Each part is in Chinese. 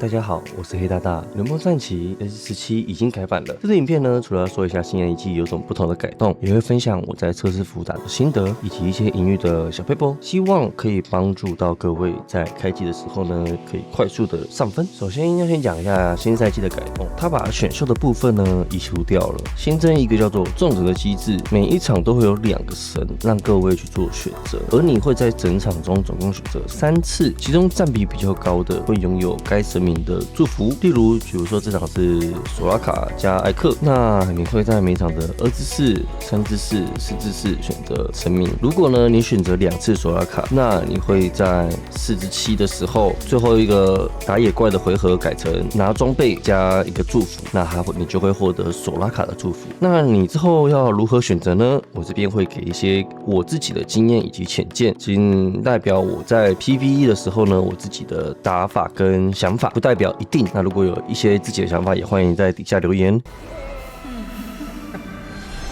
大家好，我是黑大大。人梦传奇 S17 已经改版了。这支影片呢，除了要说一下新的一季有种不同的改动，也会分享我在测试服打的心得，以及一些隐喻的小撇步，希望可以帮助到各位在开季的时候呢，可以快速的上分。首先要先讲一下新赛季的改动，它把选秀的部分呢移除掉了，新增一个叫做纵人的机制，每一场都会有2个神让各位去做选择，而你会在整场中总共选择3次，其中占比比较高的会拥有该神明的祝福。例如，比如说这场是索拉卡加艾克，那你会在每场的2之4、3之4、4之4选择神明。如果呢你选择2次索拉卡，那你会在4之7的时候，最后一个打野怪的回合改成拿装备加一个祝福，那你就会获得索拉卡的祝福。那你之后要如何选择呢？我这边会给一些我自己的经验以及浅见，仅代表我在 PVE 的时候呢我自己的打法跟想法，不代表一定。那如果有一些自己的想法，也欢迎在底下留言。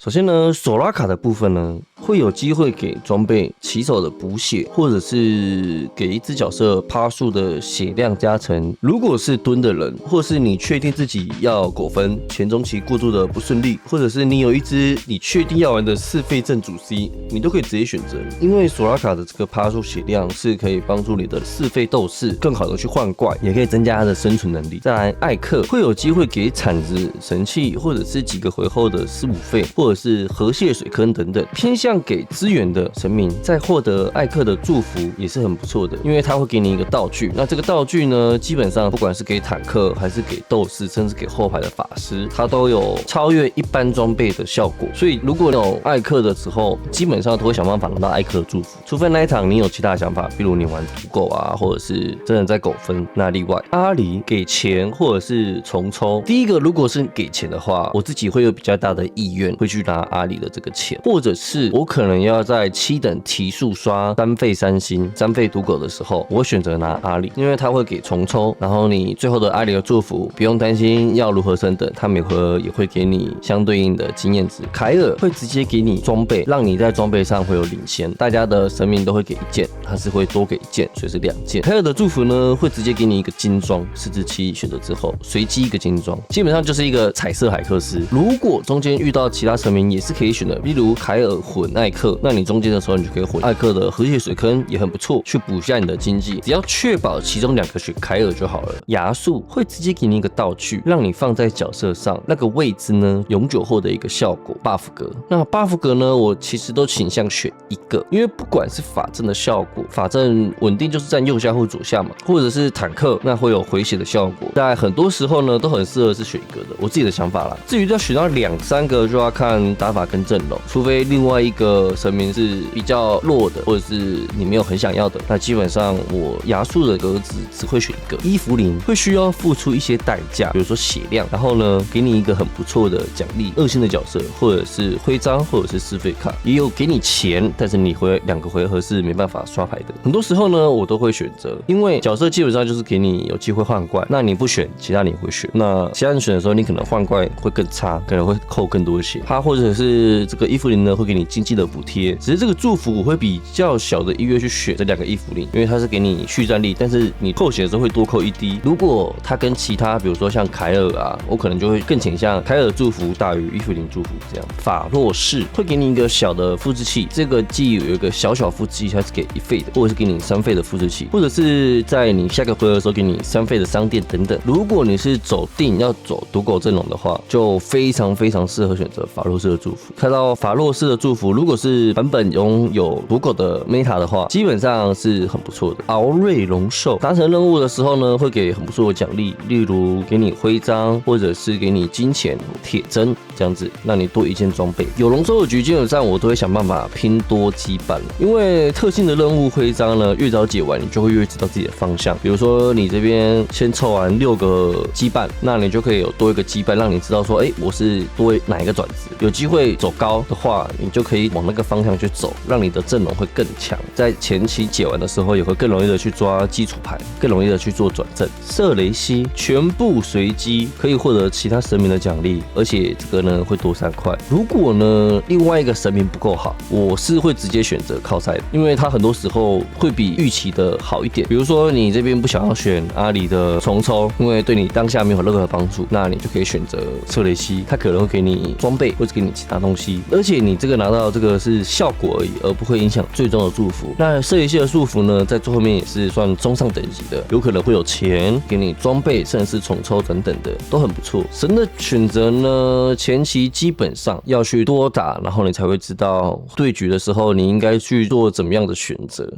首先呢，索拉卡的部分呢，会有机会给装备起手的补血，或者是给一只角色趴数的血量加成。如果是蹲的人，或是你确定自己要狗分，前中期过渡的不顺利，或者是你有一只你确定要玩的4费正主 C， 你都可以直接选择。因为索拉卡的这个趴数血量是可以帮助你的4费斗士更好的去换怪，也可以增加他的生存能力。再来，艾克会有机会给铲子、神器，或者是几个回后的4、5费，或者是河蟹水坑等等，偏向给资源的神明，在获得艾克的祝福也是很不错的，因为他会给你一个道具。那这个道具呢，基本上不管是给坦克，还是给斗士，甚至给后排的法师，它都有超越一般装备的效果。所以如果你有艾克的时候，基本上都会想办法拿到艾克的祝福，除非那一场你有其他的想法，比如你玩土狗啊，或者是真的在狗分，那例外。阿里给钱或者是重抽，第一个如果是给钱的话，我自己会有比较大的意愿会去拿阿里的这个钱，或者是我可能要在7等提速刷3费3星、3费土狗的时候，我选择拿阿里，因为他会给重抽，然后你最后的阿里的祝福不用担心要如何升等，他每回合也会给你相对应的经验值。凯尔会直接给你装备，让你在装备上会有领先，大家的神明都会给1件，他是会多给1件，所以是2件。凯尔的祝福呢，会直接给你一个金装，4至7选择之后随机一个金装，基本上就是一个彩色海克斯。如果中间遇到其他神明也是可以选的，例如凯尔混艾克，那你中间的时候你就可以混艾克的河蟹水坑，也很不错，去补一下你的经济。只要确保其中2个选凯尔就好了。亚述会直接给你一个道具，让你放在角色上，那个位置呢永久获得一个效果 buff 格。那 buff 格呢，我其实都倾向选1个，因为不管是法阵的效果，法阵稳定就是站右下或左下嘛，或者是坦克，那会有回血的效果，在很多时候呢都很适合是选1个的，我自己的想法啦。至于要选到2、3个，就要看打法跟阵容，除非另外一个神明是比较弱的，或者是你没有很想要的，那基本上我亚述的格子只会选1个。伊芙琳会需要付出一些代价，比如说血量，然后呢给你一个很不错的奖励，2星的角色，或者是徽章，或者是4费卡，也有给你钱，但是你2个回合是没办法刷牌的。很多时候呢我都会选择，因为角色基本上就是给你有机会换怪，那你不选，其他你会选，那其他人选的时候，你可能换怪会更差，可能会扣更多血。他或者是这个伊芙琳呢会给你经济的补贴，只是这个祝福我会比较小的意愿去选这2个伊芙琳，因为它是给你续战力，但是你扣血的时候会多扣1滴。如果它跟其他比如说像凯尔啊，我可能就会更倾向凯尔祝福大于伊芙琳祝福这样。法洛士会给你一个小的复制器，这个既有一个小复制器，它是给1费的，或者是给你3费的复制器，或者是在你下个回合的时候给你3费的商店等等。如果你是走定要走赌狗阵容的话，就非常适合选择法洛士的祝福。看到法洛士的祝福，如果是版本拥有赌狗的 meta 的话，基本上是很不错的。敖瑞龙兽达成任务的时候呢，会给很不错的奖励，例如给你徽章，或者是给你金钱、铁针这样子，让你多1件装备。有龙兽的局基本上我都会想办法拼多羁绊，因为特性的任务徽章呢，越早解完，你就会越知道自己的方向。比如说你这边先凑完6个羁绊，那你就可以有多1个羁绊，让你知道说，我是多哪一个转职。有机会走高的话，你就可以西往那个方向去走，让你的阵容会更强。在前期解完的时候，也会更容易的去抓基础牌，更容易的去做转阵。射雷西全部随机，可以获得其他神明的奖励，而且这个呢会多3块。如果呢另外一个神明不够好，我是会直接选择靠赛的，因为它很多时候会比预期的好一点。比如说你这边不想要选阿里的重抽，因为对你当下没有任何帮助，那你就可以选择射雷西，它可能会给你装备或者给你其他东西，而且你这个拿到这个是效果而已，而不会影响最终的祝福。那射雷西的祝福呢，在最后面也是算中上等级的，有可能会有钱给你装备，甚至是重抽等等的，都很不错。神的选择呢，前期基本上要去多打，然后你才会知道对局的时候你应该去做怎么样的选择。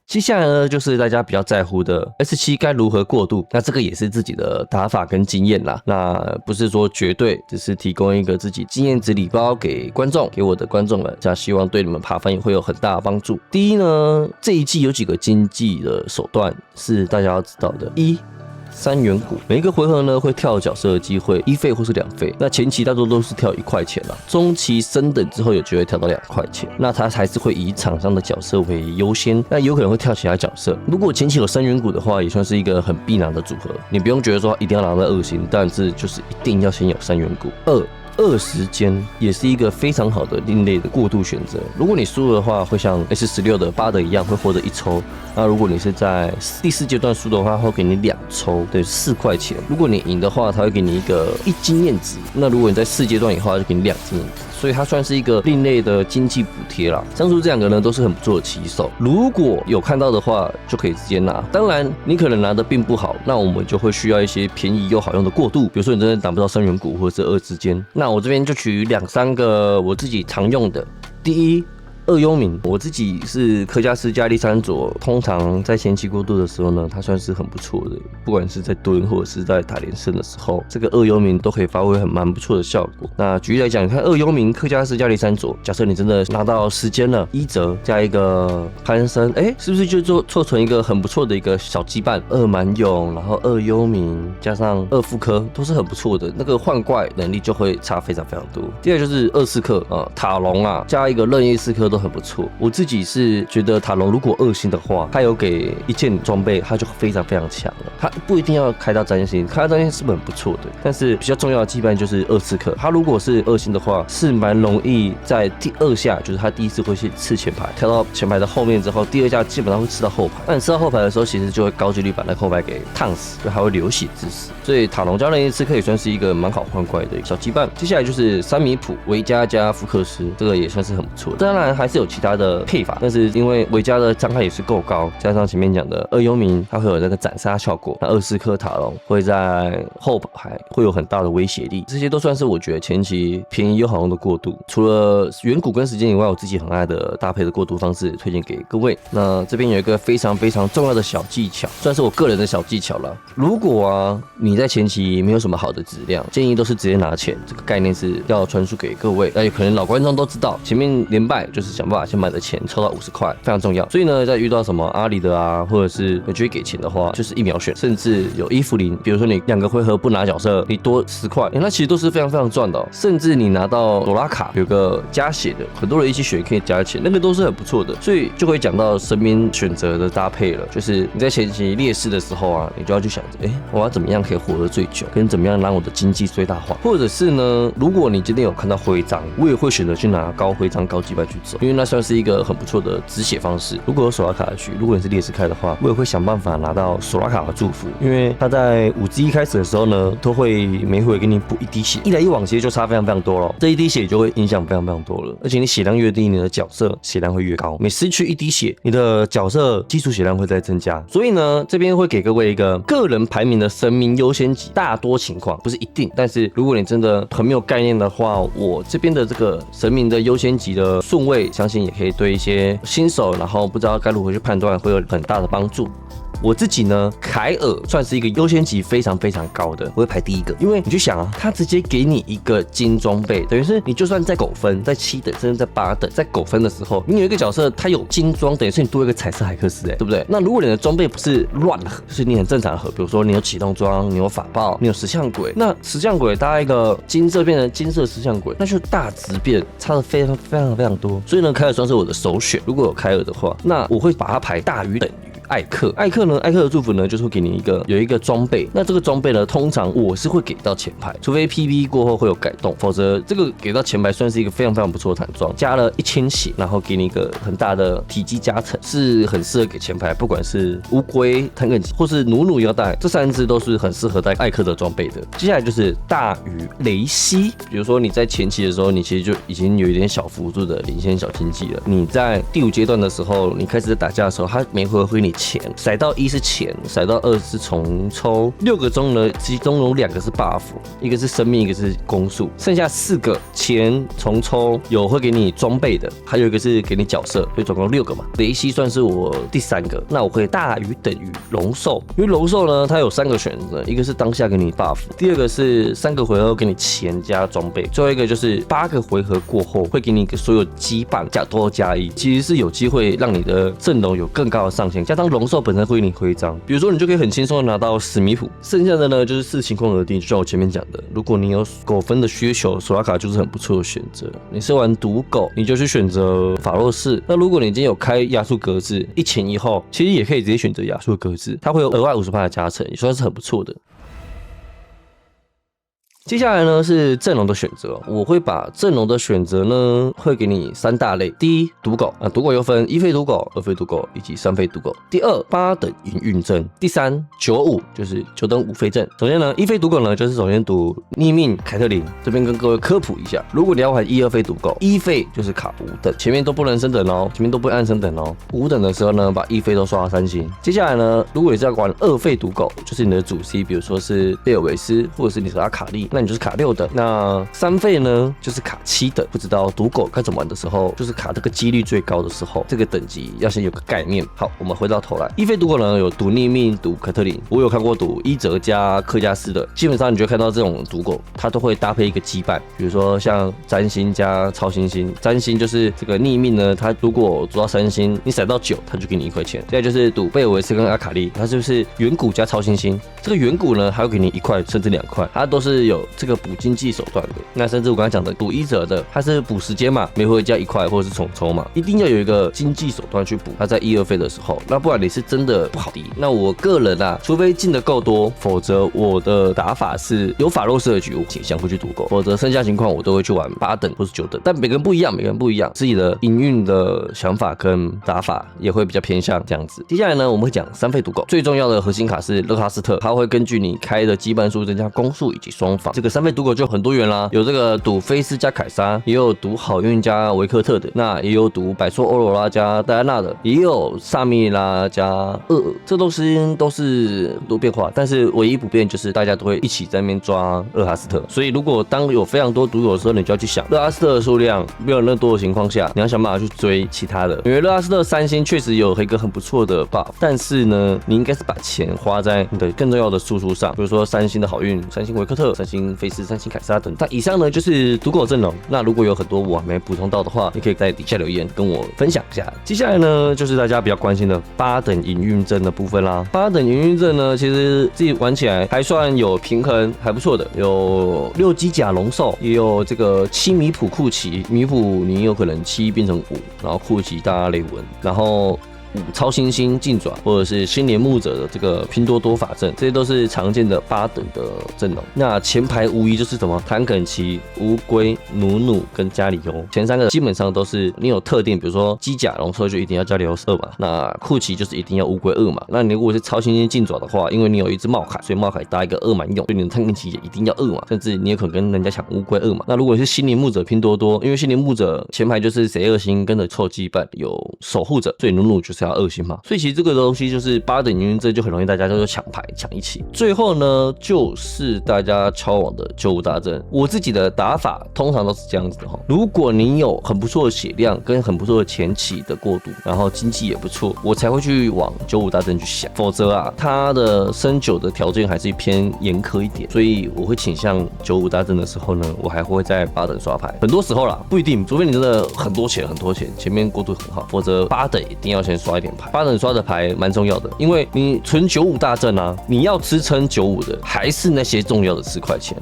接下来呢，就是大家比较在乎的 S7 该如何过渡。那这个也是自己的打法跟经验啦，那不是说绝对，只是提供一个自己经验值礼包给观众，给我的观众们，这样希望对你们爬分也会有很大的帮助。第一呢，这一季有几个经济的手段是大家要知道的。3元股，每一个回合呢会跳角色的机会1费或是2费，那前期大多都是跳1块钱啦，中期升等之后有机会跳到2块钱，那它还是会以厂商的角色为优先，那有可能会跳其他角色。如果前期有3元股的话，也算是一个很必拿的组合，你不用觉得说一定要拿到2星，但是就是一定要先有3元股。20间也是一个非常好的另类的过渡选择。如果你输的话，会像 S16的巴德一样，会获得1抽。那如果你是在第4阶段输的话，会给你2抽，对，4块钱。如果你赢的话，它会给你一个1经验值。那如果你在4阶段以后，就给你2经验值。所以它算是一个另类的经济补贴啦。上述这2个呢，都是很不错的棋手。如果有看到的话，就可以直接拿。当然，你可能拿的并不好，那我们就会需要一些便宜又好用的过渡。比如说你真的打不到3元股或者是2之间，那我这边就取2-3个我自己常用的。第一，二幽冥，我自己是科加斯加利山佐，通常在前期过渡的时候呢，它算是很不错的，不管是在蹲或者是在打连胜的时候，这个二幽冥都可以发挥蛮不错的效果。那举例来讲，你看二幽冥科加斯加利山佐，假设你真的拿到时间了，1折加一个攀升，是不是就凑成一个很不错的一个小羁绊？2蛮勇，然后2幽冥加上2副科，都是很不错的，那个换怪能力就会差非常非常多。第二就是2刺客塔隆啊，加一个任意刺客都很不错。我自己是觉得塔隆如果2星的话，他有给一件装备，他就非常非常强了。他不一定要开到3星，开到3星是很不错的，但是比较重要的羁绊就是2刺客。他如果是2星的话，是蛮容易在第2下，就是他第1次会去刺前排，跳到前排的后面之后，第2下基本上会刺到后排。那你刺到后排的时候，其实就会高几率把那个后排给烫死，就还会流血致死。所以塔隆加任意刺客也算是一个蛮好换怪的小羁绊。接下来就是3米普维加加福克斯，这个也算是很不错的。当然还是有其他的配法，但是因为维加的伤害也是够高，加上前面讲的2幽冥，它会有那个斩杀效果，那2刺客塔隆会在后排会有很大的威胁力，这些都算是我觉得前期便宜又好用的过渡。除了远古跟时间以外，我自己很爱的搭配的过渡方式推荐给各位。那这边有一个非常非常重要的小技巧，算是我个人的小技巧了。如果你在前期没有什么好的质量，建议都是直接拿钱，这个概念是要传输给各位。那有可能老观众都知道，前面连败就是想办法先买的钱抽到50块，非常重要。所以呢，在遇到什么阿里的或者是有机会给钱的话，就是1秒选，甚至有伊芙琳，比如说你2个回合不拿角色，你多10块，那其实都是非常非常赚的甚至你拿到索拉卡有个加血的，很多人一起选可以加钱，那个都是很不错的。所以就会讲到神明选择的搭配了，就是你在前期劣势的时候你就要去想着，我要怎么样可以活得最久，跟怎么样让我的经济最大化。或者是呢，如果你今天有看到徽章，我也会选择去拿高徽章高击败去走，因为那算是一个很不错的止血方式。如果有索拉卡的局，如果你是劣势开的话，我也会想办法拿到索拉卡的祝福，因为他在5之1开始的时候呢，都会每回给你补1滴血，一来一往其实就差非常非常多了，这1滴血就会影响非常非常多了。而且你血量越低，你的角色血量会越高，每失去1滴血，你的角色基础血量会再增加。所以呢，这边会给各位一个个人排名的神明优先级，大多情况不是一定，但是如果你真的很没有概念的话，我这边的这个神明的优先级的顺位，相信也可以对一些新手然后不知道该如何去判断会有很大的帮助。我自己呢，凯尔算是一个优先级非常非常高的，我会排第一个，因为你去想啊，他直接给你一个金装备，等于是你就算在狗分，在7等甚至在8等，在狗分的时候，你有一个角色他有金装，等于是你多一个彩色海克斯，对不对？那如果你的装备不是乱盒，就是你很正常的盒，比如说你有启动装，你有法爆，你有石像鬼，那石像鬼搭一个金色变成金色石像鬼，那就大质变，差的非常多。所以呢，凯尔算是我的首选。如果有凯尔的话，那我会把它排大于等于艾克。艾克的祝福呢，就是会给你有一个装备。那这个装备呢，通常我是会给到前排，除非 PV 过后会有改动，否则这个给到前排算是一个非常不错的坦装，加了1000血，然后给你一个很大的体积加成，是很适合给前排，不管是乌龟、坦肯奇或是努腰带，这3只都是很适合带艾克的装备的。接下来就是大于雷西，比如说你在前期的时候，你其实就已经有一点小幅度的领先小经济了。你在第5阶段的时候，你开始在打架的时候，他每回合会给你钱，骰到1是钱，骰到2是重抽，6个中呢，其中有2个是 buff， 一个是生命，一个是攻速，剩下4个钱重抽有会给你装备的，还有一个是给你角色，所以总共6个嘛。雷西算是我第3个，那我会大于等于龙兽，因为龙兽呢，它有3个选择，一个是当下给你 buff， 第2个是3个回合给你钱加装备，最后一个就是8个回合过后会给你所有羁绊都加1，其实是有机会让你的阵容有更高的上限，加上龙兽本身会给你徽章，比如说你就可以很轻松的拿到史米普，剩下的呢就是视情况而定，就像我前面讲的，如果你有狗分的需求，索拉卡就是很不错的选择。你是玩赌狗，你就去选择法洛士。那如果你今天有开亚速格子1前1后，其实也可以直接选择亚速格子，它会有额外50%的加成，也算是很不错的。接下来呢是阵容的选择，我会把阵容的选择呢会给你3大类。第一，赌狗赌狗又分1费赌狗、2费赌狗以及3费赌狗。第二，8等营运阵。第三，95就是9等5费阵。首先呢，1费赌狗呢就是首先赌逆命凯特琳，这边跟各位科普一下，如果你要玩1、2费赌狗，1费就是卡5等，前面都不能升等哦，前面都不会按升等哦。5等的时候呢，把1费都刷到3星。接下来呢，如果你是要玩2费赌狗，就是你的主 C， 比如说是贝尔维斯或者是你是阿卡丽，那你就是卡6等。那3费呢就是卡7等。不知道赌狗该怎么玩的时候，就是卡这个几率最高的时候，这个等级要先有个概念。好，我们回到头来，1费赌狗呢有赌逆命、赌凯特琳，我有看过赌伊泽加克加斯的，基本上你就会看到这种赌狗，它都会搭配一个羁绊，比如说像占星加超新星，占星就是这个逆命呢，它如果赌到3星，你骰到9，它就给你1块钱。再来就是赌贝尔维斯跟阿卡丽，它就是远古加超新星，这个远古呢还会给你1块甚至2块，它都是有这个补经济手段的。那甚至我刚才讲的赌伊泽的，它是补时间嘛，每回加1块或者是重抽嘛，一定要有一个经济手段去补它在1、2费的时候，那不然你是真的不好敌。那我个人啊，除非进的够多，否则我的打法是有法洛斯的局，我倾向会去赌狗，否则剩下情况我都会去玩8等或是9等。但每个人不一样，自己的营运的想法跟打法也会比较偏向这样子。接下来呢，我们会讲3费赌狗，最重要的核心卡是勒哈斯特，它会根据你开的羁绊数增加攻速以及双防。这个3费赌狗就很多元啦，有这个赌菲斯加凯莎，也有赌好运加维克特的，那也有赌百硕欧罗拉加戴安娜的，也有萨米拉加这都是很多变化，但是唯一不变就是大家都会一起在那边抓勒哈斯特。所以如果当有非常多赌友的时候，你就要去想勒哈斯特的数量没有那么多的情况下，你要想办法去追其他的，因为勒哈斯特3星确实有一个很不错的 buff， 但是呢，你应该是把钱花在你的更重要的输出上，比如说3星的好运、3星维克特、3星菲斯、3星凯撒等。那以上呢就是赌狗阵容，那如果有很多我还没补充到的话，你可以在底下留言跟我分享一下。接下来呢就是大家比较关心的8等营运阵的部分啦。8等营运阵呢，其实自己玩起来还算有平衡，还不错的，有6机甲龙兽，也有这个7米普库奇，米普你有可能7变成5，然后库奇大雷文，然后5超新星劲爪，或者是新年牧者的这个拼多多法阵，这些都是常见的8等的阵容。那前排无疑就是什么坦肯奇、乌龟、努跟加里欧，前3个基本上都是你有特定，比如说机甲龙兽就一定要加里欧2嘛，那库奇就是一定要乌龟2嘛。那你如果是超新星劲爪的话，因为你有一只茂凯，所以茂凯搭一个2蛮用，所以你的坦肯奇也一定要2嘛，甚至你也可能跟人家抢乌龟2嘛。那如果是新年牧者拼多多，因为新年牧者前排就是谁2星跟着凑羁绊有守护者，所以努就是是要2星嘛，所以其实这个东西就是8等营运阵就很容易大家就抢牌抢一起。最后呢，就是大家敲网的95大阵。我自己的打法通常都是这样子的哈。如果你有很不错的血量跟很不错的前期的过渡，然后经济也不错，我才会去往95大阵去想。否则啊，它的升9的条件还是偏严苛一点，所以我会倾向95大阵的时候呢，我还会在8等刷牌。很多时候啦，不一定，除非你真的很多钱，前面过渡很好，否则8等一定要先刷一点牌。8等刷的牌蛮重要的，因为你存95大阵啊，你要支撑95的还是那些重要的4块钱，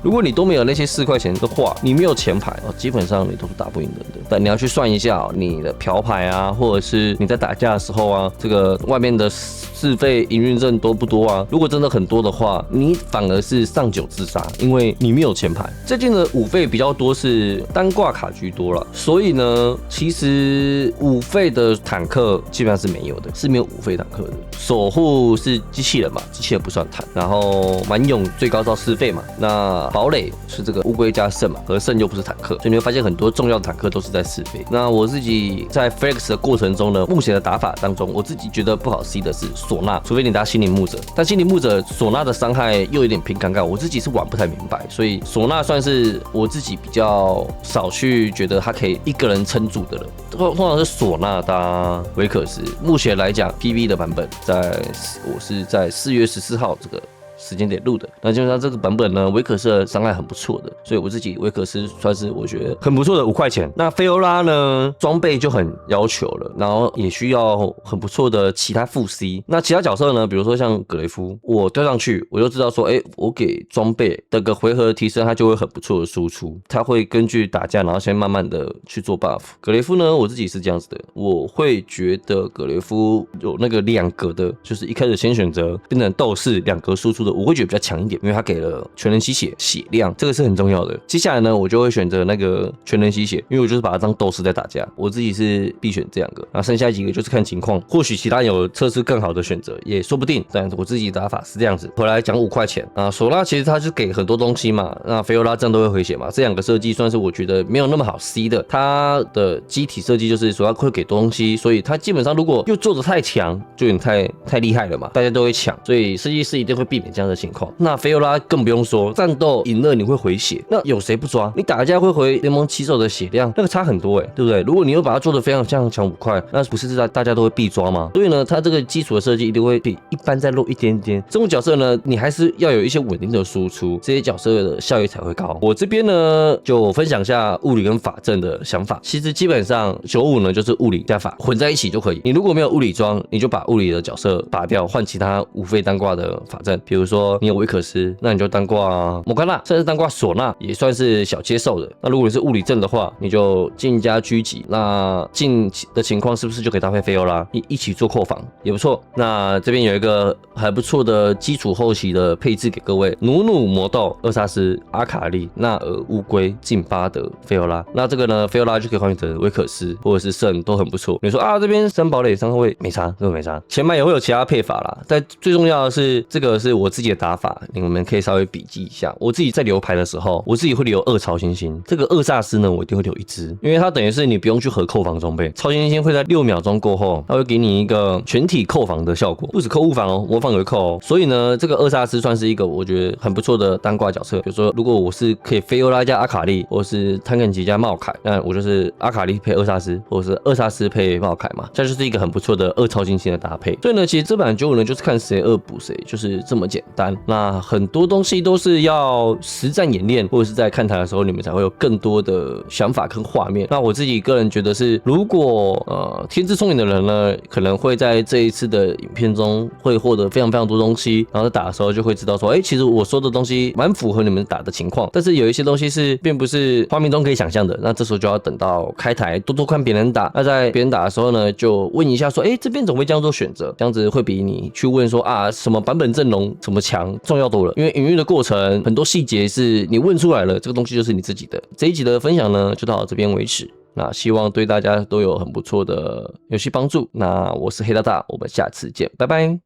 如果你都没有那些4块钱的话，你没有钱牌哦，基本上你都是打不赢人的。但你要去算一下你的嫖牌啊，或者是你在打架的时候啊，这个外面的4费营运阵多不多啊？如果真的很多的话，你反而是上9自杀，因为你没有钱牌。最近的5费比较多是单挂卡居多了，所以呢，其实5费的坦克基本上是没有的，是没有5费坦克的。守护是机器人嘛，机器人不算坦，然后蛮勇最高到4费嘛，那堡垒是这个乌龟加圣嘛，而圣又不是坦克，所以你会发现很多重要的坦克都是在4费。那我自己在 flex 的过程中呢，目前的打法当中，我自己觉得不好 C 的是唢呐，除非你打心灵牧者，但心灵牧者唢呐的伤害又有点偏尴尬，我自己是玩不太明白，所以唢呐算是我自己比较少去觉得他可以一个人撑住的了。通常是唢呐搭维克斯，目前来讲 PV 的版本我是在4月14号这个时间点录的，那基本上这个版本呢，维可斯的伤害很不错的，所以我自己维可斯算是我觉得很不错的5块钱。那菲欧拉呢，装备就很要求了，然后也需要很不错的其他副 C。那其他角色呢，比如说像格雷夫，我丢上去我就知道说，我给装备的个回合提升，它就会很不错的输出，它会根据打架，然后先慢慢的去做 buff。格雷夫呢，我自己是这样子的，我会觉得格雷夫有那个2格的，就是一开始先选择变成斗士2格输出的，我会觉得比较强一点，因为它给了全人吸血血量，这个是很重要的。接下来呢，我就会选择那个全人吸血，因为我就是把它当斗士在打架，我自己是必选这2个，然后剩下几个就是看情况，或许其他有测试更好的选择也说不定，但我自己打法是这样子。回来讲5块钱啊，索拉其实它是给很多东西嘛，那菲欧拉战斗会回血嘛，这2个设计算是我觉得没有那么好 C 的，它的机体设计就是索拉会给东西，所以它基本上如果又做得太强，就有点太厉害了嘛，大家都会抢，所以设计师一定会避免这样的情况。那菲欧拉更不用说，战斗赢了你会回血，那有谁不抓？你打架会回联盟起手的血量，那个差很多对不对？如果你又把它做得非常强5块，那不是大家都会必抓吗？所以呢，它这个基础的设计一定会比一般再弱一点点。这种角色呢，你还是要有一些稳定的输出，这些角色的效益才会高。我这边呢，就分享一下物理跟法阵的想法。其实基本上95呢，就是物理加法混在一起就可以。你如果没有物理装，你就把物理的角色拔掉，换其他5费单挂的法阵，比如说你有维可斯，那你就单挂摩甘娜，甚至单挂唢呐也算是小接受的。那如果你是物理阵的话，你就进加狙击，那进的情况是不是就可以搭配菲欧拉一起做扣防也不错。那这边有一个还不错的基础后期的配置给各位：努努魔豆、厄萨斯、阿卡丽、纳尔、乌龟、进巴德、菲欧拉。那这个呢，菲欧拉就可以换成维可斯或者是圣都很不错。你说啊，这边3堡垒3后卫没差，这个没差。前排也会有其他配法啦，但最重要的是这个是我自己的打法，你们可以稍微笔记一下。我自己在留牌的时候，我自己会留2超新星，这个厄萨斯呢，我一定会留1只，因为它等于是你不用去合扣防装备，超新星会在6秒钟过后，它会给你一个全体扣防的效果，不止扣物防模仿也会扣所以呢，这个厄萨斯算是一个我觉得很不错的单挂角色。比如说，如果我是可以菲欧拉加阿卡丽，或是汤肯吉加茂凯，那我就是阿卡丽配厄萨斯，或者是厄萨斯配茂凯嘛，这就是一个很不错的2超新星的搭配。所以呢，其实这版95呢，就是看谁2补谁，就是这么简单。那很多东西都是要实战演练，或者是在看台的时候，你们才会有更多的想法跟画面。那我自己个人觉得是，如果天资聪明的人呢，可能会在这一次的影片中会获得非常非常多东西，然后在打的时候就会知道说，其实我说的东西蛮符合你们打的情况，但是有一些东西是并不是画面中可以想象的，那这时候就要等到开台多多看别人打。那在别人打的时候呢，就问一下说，这边怎么会这样做选择？这样子会比你去问说什么版本阵容怎么强重要多了，因为营运的过程很多细节是你问出来了，这个东西就是你自己的。这一集的分享呢，就到这边为止。那希望对大家都有很不错的游戏帮助。那我是黑大大，我们下次见，拜拜。